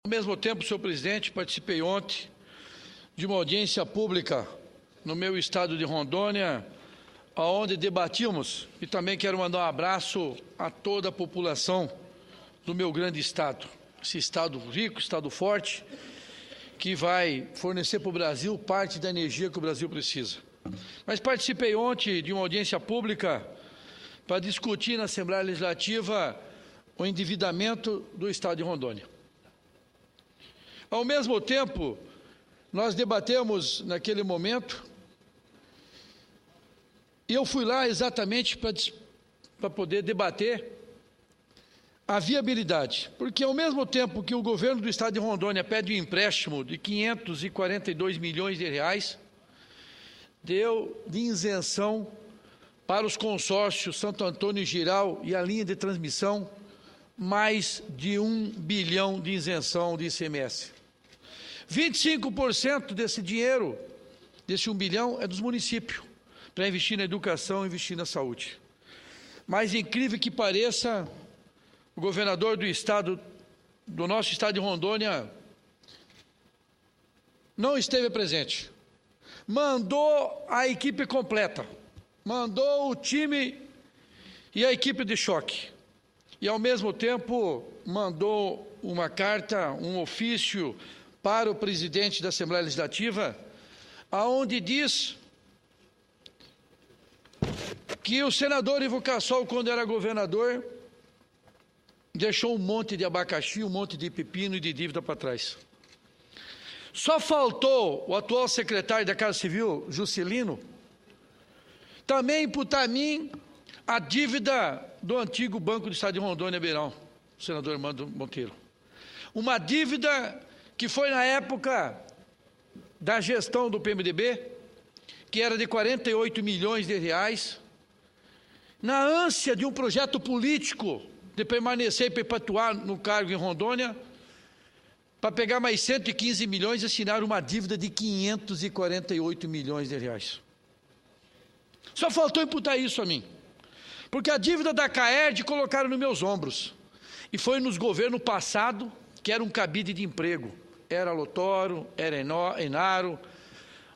Ao mesmo tempo, senhor presidente, participei ontem de uma audiência pública no meu estado de Rondônia, onde debatíamos, e também quero mandar um abraço a toda a população do meu grande estado, esse estado rico, estado forte, que vai fornecer para o Brasil parte da energia que o Brasil precisa. Mas participei ontem de uma audiência pública para discutir na Assembleia Legislativa o endividamento do estado de Rondônia. Ao mesmo tempo, nós debatemos naquele momento, e eu fui lá exatamente para poder debater a viabilidade, porque ao mesmo tempo que o governo do estado de Rondônia pede um empréstimo de 542 milhões de reais, deu de isenção para os consórcios Santo Antônio e Jirau e a linha de transmissão, mais de 1 bilhão de isenção de ICMS. 25% desse dinheiro, desse 1 bilhão, é dos municípios, para investir na educação, investir na saúde. Mas, incrível que pareça, o governador do estado, do nosso estado de Rondônia, não esteve presente. Mandou a equipe completa, mandou o time e a equipe de choque. E, ao mesmo tempo, mandou uma carta, um ofício para o presidente da Assembleia Legislativa, aonde diz que o senador Ivo Cassol, quando era governador, deixou um monte de abacaxi, um monte de pepino e de dívida para trás. Só faltou o atual secretário da Casa Civil, Juscelino, também imputar a mim a dívida do antigo Banco do Estado de Rondônia, Beirão, o senador Armando Monteiro. Uma dívida que foi na época da gestão do PMDB, que era de 48 milhões de reais, na ânsia de um projeto político de permanecer e perpetuar no cargo em Rondônia, para pegar mais 115 milhões e assinar uma dívida de 548 milhões de reais. Só faltou imputar isso a mim, porque a dívida da CAERD colocaram nos meus ombros, e foi nos governos passados, que era um cabide de emprego, era Lotoro, era Enaro,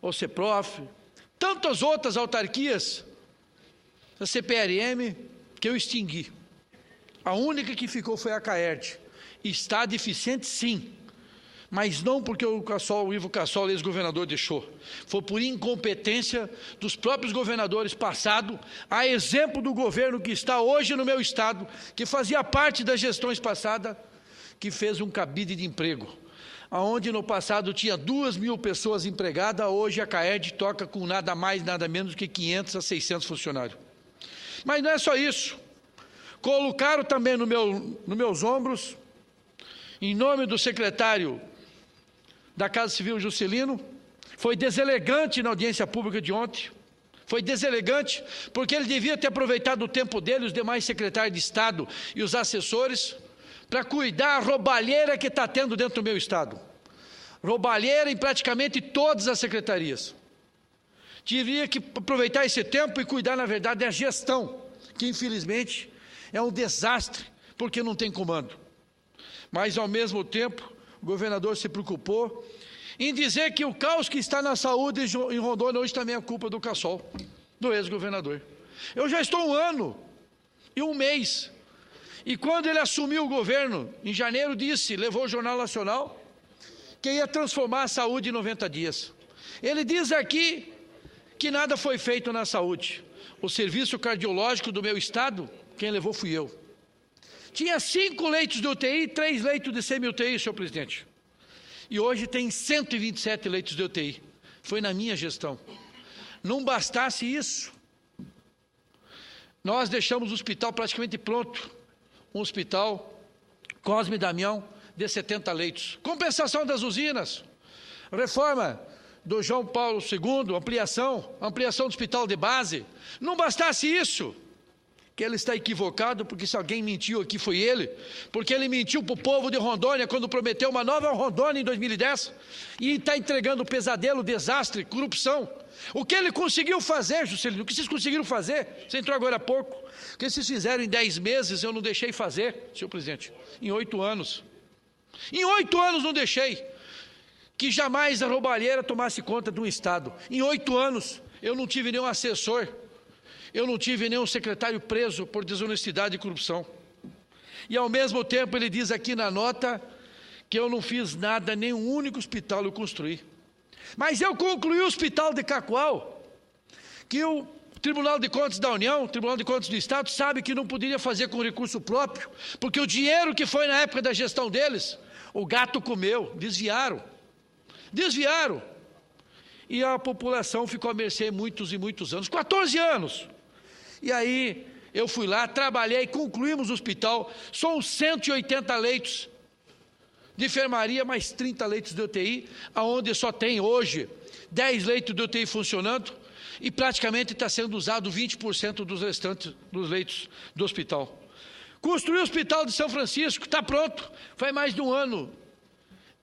o CEPROF, tantas outras autarquias, a CPRM, que eu extingui. A única que ficou foi a CAERD. Está deficiente, sim, mas não porque o Ivo Cassol, ex-governador, deixou. Foi por incompetência dos próprios governadores passados, a exemplo do governo que está hoje no meu estado, que fazia parte das gestões passadas, que fez um cabide de emprego. Onde no passado tinha 2.000 pessoas empregadas, hoje a CAERD toca com nada mais, nada menos que 500 a 600 funcionários. Mas não é só isso. Colocaram também nos meus ombros, em nome do secretário da Casa Civil, Juscelino, foi deselegante na audiência pública de ontem, foi deselegante, porque ele devia ter aproveitado o tempo dele, os demais secretários de Estado e os assessores, para cuidar da roubalheira que está tendo dentro do meu estado. Roubalheira em praticamente todas as secretarias. Teria que aproveitar esse tempo e cuidar, na verdade, da gestão, que infelizmente é um desastre, porque não tem comando. Mas, ao mesmo tempo, o governador se preocupou em dizer que o caos que está na saúde em Rondônia hoje também é culpa do Cassol, do ex-governador. Eu já estou 1 ano e 1 mês. E quando ele assumiu o governo, em janeiro levou o Jornal Nacional, que ia transformar a saúde em 90 dias. Ele diz aqui que nada foi feito na saúde. O serviço cardiológico do meu estado, quem levou fui eu. Tinha 5 leitos de UTI e 3 leitos de semi-UTI, senhor presidente. E hoje tem 127 leitos de UTI. Foi na minha gestão. Não bastasse isso, nós deixamos o hospital praticamente pronto. Um hospital Cosme Damião de 70 leitos. Compensação das usinas, reforma do João Paulo II, ampliação do hospital de base. Não bastasse isso, que ele está equivocado, porque se alguém mentiu aqui foi ele, porque ele mentiu para o povo de Rondônia quando prometeu uma nova Rondônia em 2010 e está entregando pesadelo, desastre, corrupção. O que ele conseguiu fazer, Juscelino? O que vocês conseguiram fazer? Você entrou agora há pouco. O que vocês fizeram em 10 meses, eu não deixei fazer, senhor presidente, em 8 anos. Em 8 anos não deixei que jamais a roubalheira tomasse conta de um Estado. Em 8 anos eu não tive nenhum assessor, eu não tive nenhum secretário preso por desonestidade e corrupção. E ao mesmo tempo ele diz aqui na nota que eu não fiz nada, nenhum único hospital eu construí. Mas eu concluí o hospital de Cacoal, que o Tribunal de Contas da União, o Tribunal de Contas do Estado, sabe que não poderia fazer com recurso próprio, porque o dinheiro que foi na época da gestão deles, o gato comeu, desviaram. E a população ficou à mercê muitos e muitos anos, 14 anos. E aí eu fui lá, trabalhei, concluímos o hospital, são 180 leitos de enfermaria, mais 30 leitos de UTI, aonde só tem hoje 10 leitos de UTI funcionando, e praticamente está sendo usado 20% dos restantes dos leitos do hospital. Construí o hospital de São Francisco, está pronto, faz mais de 1 ano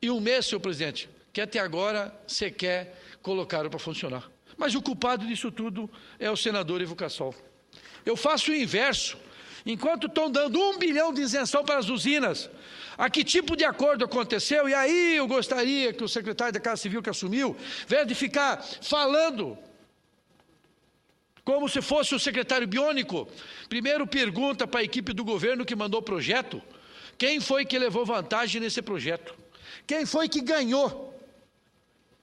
e 1 mês, senhor presidente, que até agora sequer colocaram para funcionar. Mas o culpado disso tudo é o senador Ivo Cassol. Eu faço o inverso. Enquanto estão dando 1 bilhão de isenção para as usinas, a que tipo de acordo aconteceu? E aí eu gostaria que o secretário da Casa Civil que assumiu, ao invés de ficar falando como se fosse o secretário biônico, primeiro pergunta para a equipe do governo que mandou o projeto, quem foi que levou vantagem nesse projeto? Quem foi que ganhou?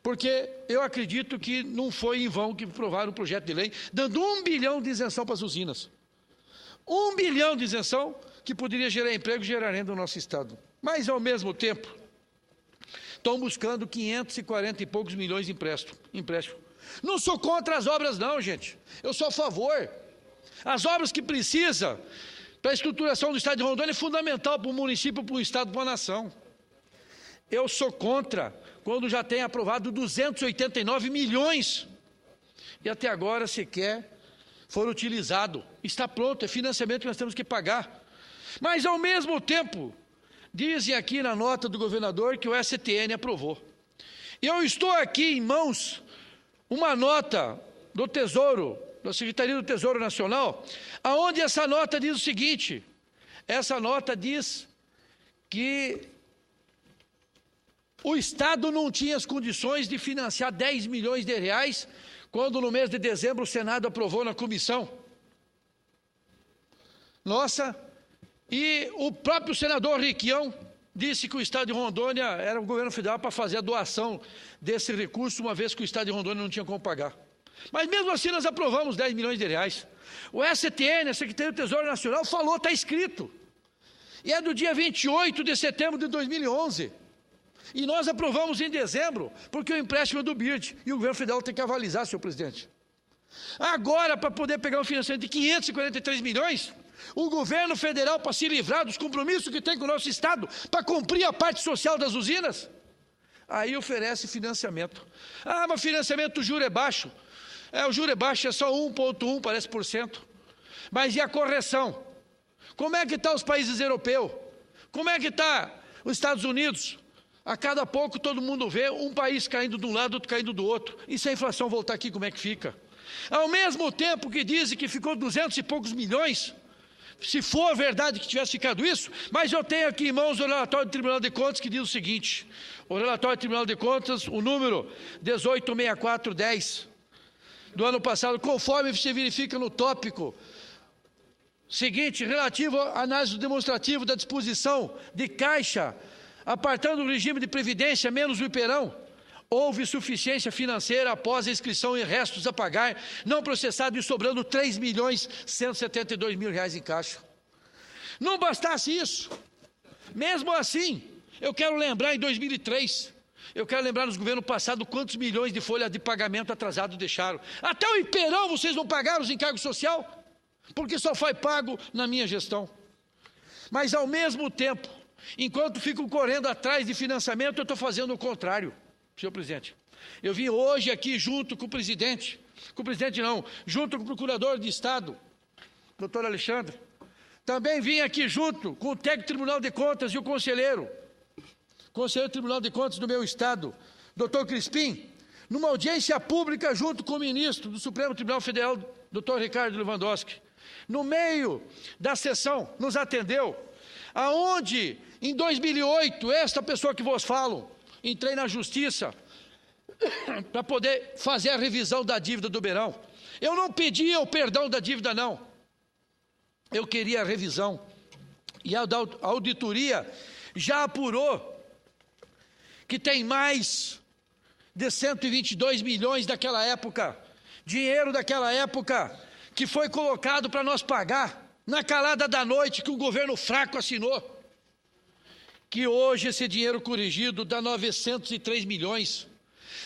Porque eu acredito que não foi em vão que aprovaram o projeto de lei, dando 1 bilhão de isenção para as usinas. 1 bilhão de isenção que poderia gerar emprego e gerar renda no nosso Estado. Mas, ao mesmo tempo, estão buscando 540 e poucos milhões de empréstimo. Não sou contra as obras não, gente. Eu sou a favor. As obras que precisa para a estruturação do Estado de Rondônia é fundamental para o município, para o Estado, para a nação. Eu sou contra quando já tem aprovado 289 milhões e até agora sequer foram utilizados. Está pronto, é financiamento que nós temos que pagar. Mas, ao mesmo tempo, dizem aqui na nota do governador que o STN aprovou. Eu estou aqui em mãos uma nota do Tesouro, da Secretaria do Tesouro Nacional, aonde essa nota diz o seguinte, essa nota diz que o Estado não tinha as condições de financiar 10 milhões de reais, quando no mês de dezembro o Senado aprovou na comissão. Nossa, e o próprio senador Requião disse que o Estado de Rondônia era o governo federal para fazer a doação desse recurso, uma vez que o Estado de Rondônia não tinha como pagar. Mas mesmo assim nós aprovamos 10 milhões de reais. O STN, a Secretaria do Tesouro Nacional, falou, está escrito. E é do dia 28 de setembro de 2011. E nós aprovamos em dezembro, porque o empréstimo é do BIRD, e o governo federal tem que avalizar, senhor presidente. Agora, para poder pegar um financiamento de 543 milhões, o governo federal, para se livrar dos compromissos que tem com o nosso Estado, para cumprir a parte social das usinas, aí oferece financiamento. Ah, mas financiamento, o juro é baixo. O juro é baixo, é só 1,1, parece, por cento. Mas e a correção? Como é que está os países europeus? Como é que está os Estados Unidos? A cada pouco todo mundo vê um país caindo de um lado, outro caindo do outro. E se a inflação voltar aqui, como é que fica? Ao mesmo tempo que dizem que ficou 200 e poucos milhões, se for verdade que tivesse ficado isso, mas eu tenho aqui em mãos o relatório do Tribunal de Contas que diz o seguinte, o relatório do Tribunal de Contas, o número 186410, do ano passado, conforme se verifica no tópico seguinte, relativo à análise demonstrativa da disposição de caixa, apartando o regime de previdência menos o IPERão, houve suficiência financeira após a inscrição em restos a pagar, não processado e sobrando 3.172.000 reais em caixa. Não bastasse isso, mesmo assim, eu quero lembrar em 2003, eu quero lembrar nos governos passados quantos milhões de folha de pagamento atrasado deixaram. Até o IPERão vocês não pagaram os encargos social, porque só foi pago na minha gestão. Mas ao mesmo tempo, enquanto fico correndo atrás de financiamento, eu estou fazendo o contrário, senhor presidente. Eu vim hoje aqui junto com o presidente, junto com o procurador de Estado, doutor Alexandre. Também vim aqui junto com o técnico do Tribunal de Contas e o conselheiro do Tribunal de Contas do meu Estado, doutor Crispim, numa audiência pública junto com o ministro do Supremo Tribunal Federal, doutor Ricardo Lewandowski. No meio da sessão, nos atendeu, aonde Em 2008, esta pessoa que vos falo, entrei na justiça para poder fazer a revisão da dívida do Beirão. Eu não pedia o perdão da dívida, não. Eu queria a revisão. E a auditoria já apurou que tem mais de 122 milhões daquela época, dinheiro daquela época, que foi colocado para nós pagar, na calada da noite, que o governo fraco assinou. Que hoje esse dinheiro corrigido dá 903 milhões.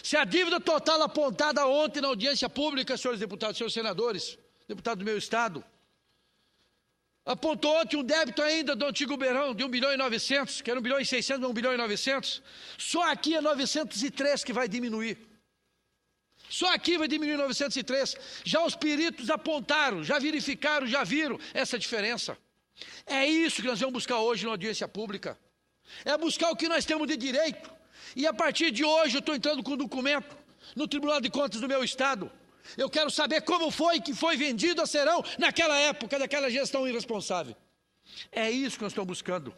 Se a dívida total apontada ontem na audiência pública, senhores deputados, senhores senadores, deputado do meu estado, apontou ontem um débito ainda do antigo Beirão de 1 bilhão e 900, que era 1 bilhão e 600, 1 bilhão e 900, só aqui é 903 que vai diminuir. Só aqui vai diminuir 903. Já os peritos apontaram, já verificaram, já viram essa diferença. É isso que nós vamos buscar hoje na audiência pública. É buscar o que nós temos de direito. E a partir de hoje eu estou entrando com um documento no Tribunal de Contas do meu estado. Eu quero saber como foi que foi vendido a Serão naquela época, daquela gestão irresponsável. É isso que nós estamos buscando.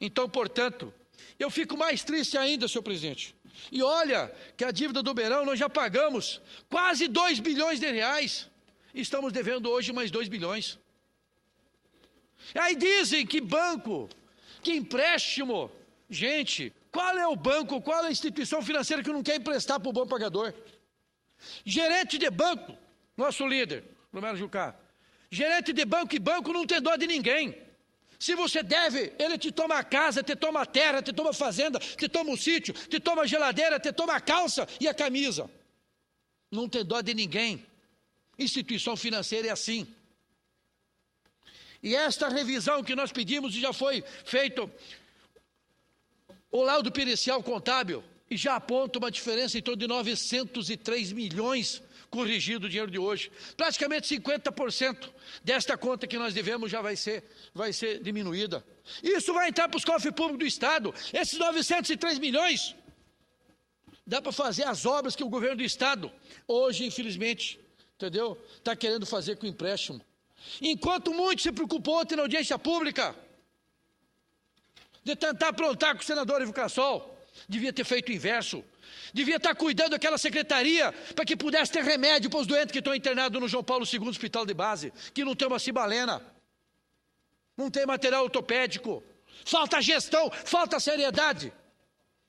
Então, portanto, eu fico mais triste ainda, senhor presidente. E olha que a dívida do Beirão nós já pagamos quase 2 bilhões de reais. Estamos devendo hoje mais 2 bilhões. Aí dizem que banco, que empréstimo. Gente, qual é o banco, qual é a instituição financeira que não quer emprestar para o bom pagador? Gerente de banco, nosso líder, Romero Jucá, gerente de banco e banco não tem dó de ninguém. Se você deve, ele te toma a casa, te toma a terra, te toma a fazenda, te toma o sítio, te toma a geladeira, te toma a calça e a camisa. Não tem dó de ninguém. Instituição financeira é assim. E esta revisão que nós pedimos e já foi feito o laudo pericial contábil e já aponta uma diferença em torno de 903 milhões corrigido o dinheiro de hoje. Praticamente 50% desta conta que nós devemos já vai ser diminuída. Isso vai entrar para os cofres públicos do Estado. Esses 903 milhões dá para fazer as obras que o governo do Estado hoje, infelizmente, entendeu? Está querendo fazer com empréstimo. Enquanto muito se preocupou ontem na audiência pública de tentar aprontar com o senador Ivo Cassol, devia ter feito o inverso. Devia estar cuidando daquela secretaria para que pudesse ter remédio para os doentes que estão internados no João Paulo II Hospital de Base, que não tem uma cibalena, não tem material ortopédico, falta gestão, falta seriedade.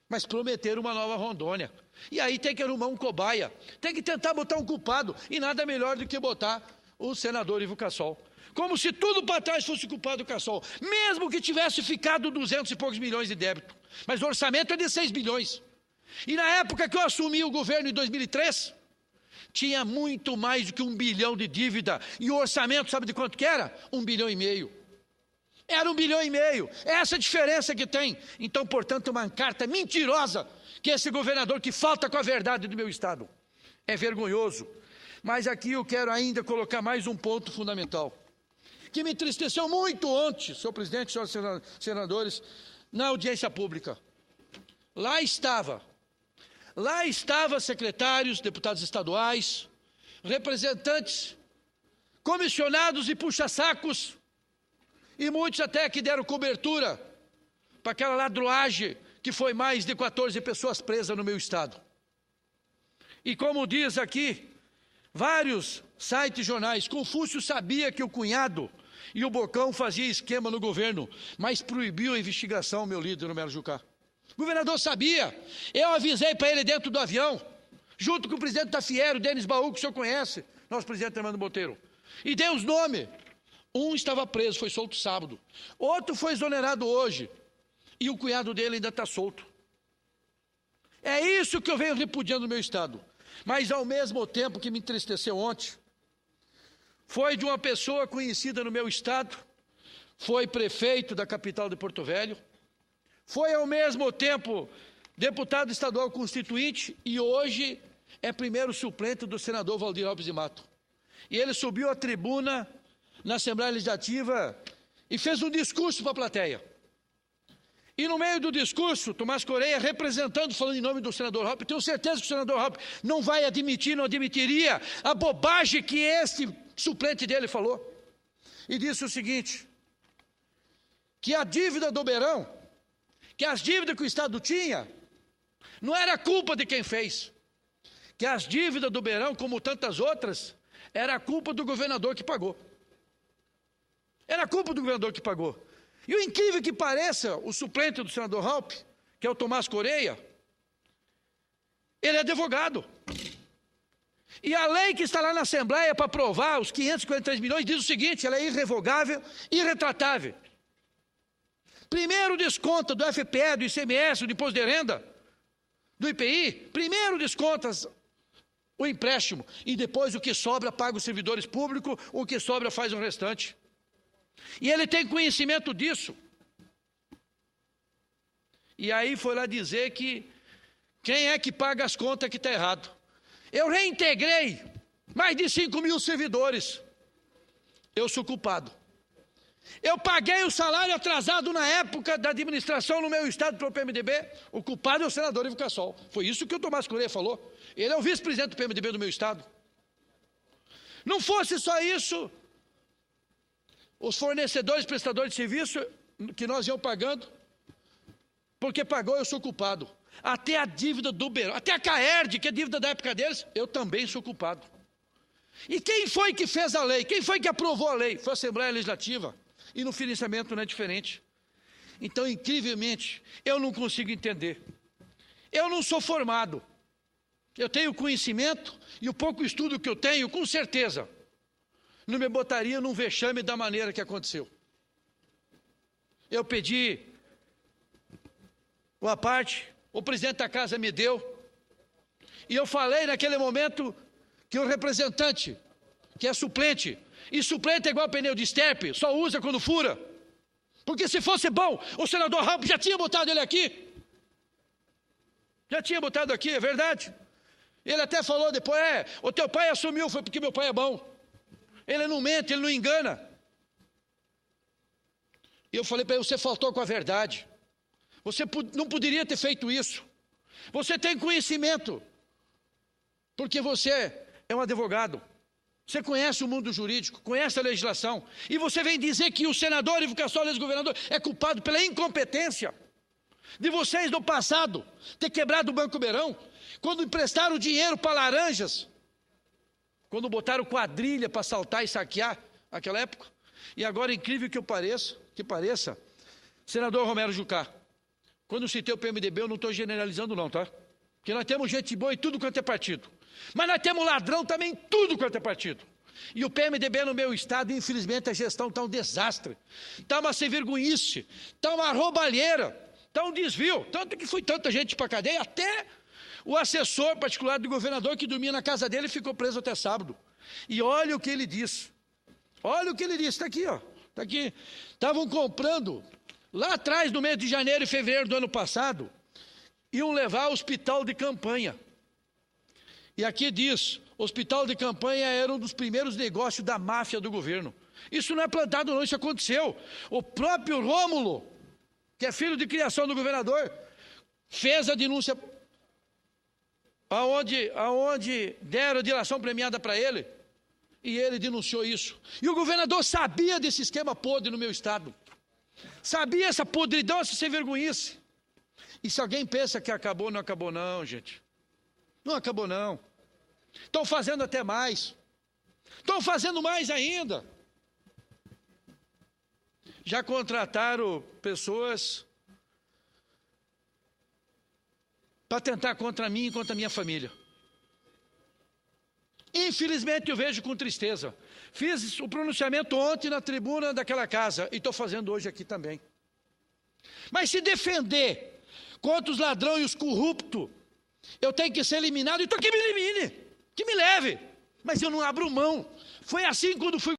Mas prometeram uma nova Rondônia. E aí tem que arrumar um cobaia, tem que tentar botar um culpado, e nada melhor do que botar o senador Ivo Cassol. Como se tudo para trás fosse culpado do Cassol, mesmo que tivesse ficado 200 e poucos milhões de débito. Mas o orçamento é de 6 bilhões. E na época que eu assumi o governo em 2003, tinha muito mais do que 1 bilhão de dívida. E o orçamento, sabe de quanto que era? 1,5 bilhão. Era 1,5 bilhão. É essa a diferença que tem. Então, portanto, uma carta mentirosa que esse governador que falta com a verdade do meu estado. É vergonhoso. Mas aqui eu quero ainda colocar mais um ponto fundamental, que me entristeceu muito ontem, senhor presidente, senhores senadores, na audiência pública. Lá estava secretários, deputados estaduais, representantes, comissionados e puxa-sacos, e muitos até que deram cobertura para aquela ladruagem que foi mais de 14 pessoas presas no meu estado. E como diz aqui, vários sites e jornais, Confúcio sabia que o cunhado e o Bocão faziam esquema no governo, mas proibiu a investigação, meu líder, Romero Jucá. O governador sabia, eu avisei para ele dentro do avião, junto com o presidente da Fiero, Denis Baú, que o senhor conhece, nosso presidente Armando Botelho, e dei os nomes. Um estava preso, foi solto sábado, outro foi exonerado hoje, e o cunhado dele ainda está solto. É isso que eu venho repudiando no meu estado. Mas ao mesmo tempo que me entristeceu ontem, foi de uma pessoa conhecida no meu estado, foi prefeito da capital de Porto Velho, foi ao mesmo tempo deputado estadual constituinte e hoje é primeiro suplente do senador Valdir Alves de Mato. E ele subiu à tribuna na Assembleia Legislativa e fez um discurso para a plateia. E no meio do discurso, Tomás Correia, representando, falando em nome do senador Hoppe, tenho certeza que o senador Hoppe não vai admitir, não admitiria a bobagem que esse suplente dele falou. E disse o seguinte, que a dívida do Beirão, que as dívidas que o Estado tinha, não era culpa de quem fez. Que as dívidas do Beirão, como tantas outras, era a culpa do governador que pagou. Era a culpa do governador que pagou. E o incrível que pareça, o suplente do senador Raupp, que é o Tomás Correia, ele é advogado. E a lei que está lá na Assembleia para aprovar os 543 milhões diz o seguinte: ela é irrevogável e irretratável. Primeiro desconta do FPE, do ICMS, do Imposto de Renda, do IPI, primeiro desconta o empréstimo e depois o que sobra paga os servidores públicos, o que sobra faz o restante. E ele tem conhecimento disso. E aí foi lá dizer que quem é que paga as contas que está errado. Eu reintegrei mais de 5 mil servidores. Eu sou culpado. Eu paguei o salário atrasado na época da administração no meu estado pelo PMDB. O culpado é o senador Ivo Cassol. Foi isso que o Tomás Correia falou. Ele é o vice-presidente do PMDB do meu estado. Não fosse só isso, os fornecedores, prestadores de serviço que nós íamos pagando, porque pagou, eu sou culpado. Até a dívida do Beirão, até a CAERD, que é dívida da época deles, eu também sou culpado. E quem foi que fez a lei? Quem foi que aprovou a lei? Foi a Assembleia Legislativa. E no financiamento não é diferente. Então, incrivelmente, eu não consigo entender. Eu não sou formado. Eu tenho conhecimento e o pouco estudo que eu tenho, com certeza, não me botaria num vexame da maneira que aconteceu. Eu pedi uma parte, o presidente da casa me deu, e eu falei naquele momento que o representante, que é suplente, e suplente é igual pneu de estepe, só usa quando fura. Porque se fosse bom, o senador Raupp já tinha botado ele aqui. Já tinha botado aqui, é verdade. Ele até falou depois, o teu pai assumiu, foi porque meu pai é bom. Ele não mente, ele não engana. E eu falei para ele, você faltou com a verdade. Você não poderia ter feito isso. Você tem conhecimento, porque você é um advogado. Você conhece o mundo jurídico, conhece a legislação. E você vem dizer que o senador Ivo Cassol, ex-governador, é culpado pela incompetência de vocês no passado, ter quebrado o Banco Beirão, quando emprestaram dinheiro para laranjas, quando botaram quadrilha para assaltar e saquear naquela época. E agora, incrível que pareça, senador Romero Jucá, quando eu citei o PMDB, eu não estou generalizando não, tá? Porque nós temos gente boa em tudo quanto é partido. Mas nós temos ladrão também em tudo quanto é partido. E o PMDB no meu estado, infelizmente, a gestão está um desastre. Está uma sem-vergonhice, está uma roubalheira, está um desvio. Tanto que foi tanta gente para a cadeia, até o assessor particular do governador que dormia na casa dele ficou preso até sábado. E olha o que ele disse. Olha o que ele disse, está aqui, ó. Está aqui. Estavam comprando, lá atrás, no mês de janeiro e fevereiro do ano passado, iam levar ao hospital de campanha. E aqui diz, hospital de campanha era um dos primeiros negócios da máfia do governo. Isso não é plantado não, isso aconteceu. O próprio Rômulo, que é filho de criação do governador, fez a denúncia aonde deram dilação premiada para ele, e ele denunciou isso. E o governador sabia desse esquema podre no meu estado. Sabia essa podridão, essa sem-vergonhice. E se alguém pensa que acabou, não acabou não, gente. Não acabou não. Estão fazendo até mais. Estão fazendo mais ainda. Já contrataram pessoas para tentar contra mim e contra a minha família. Infelizmente eu vejo com tristeza. Fiz o pronunciamento ontem na tribuna daquela casa e estou fazendo hoje aqui também. Mas se defender contra os ladrões e os corruptos, eu tenho que ser eliminado, então que me elimine, que me leve. Mas eu não abro mão. Foi assim quando fui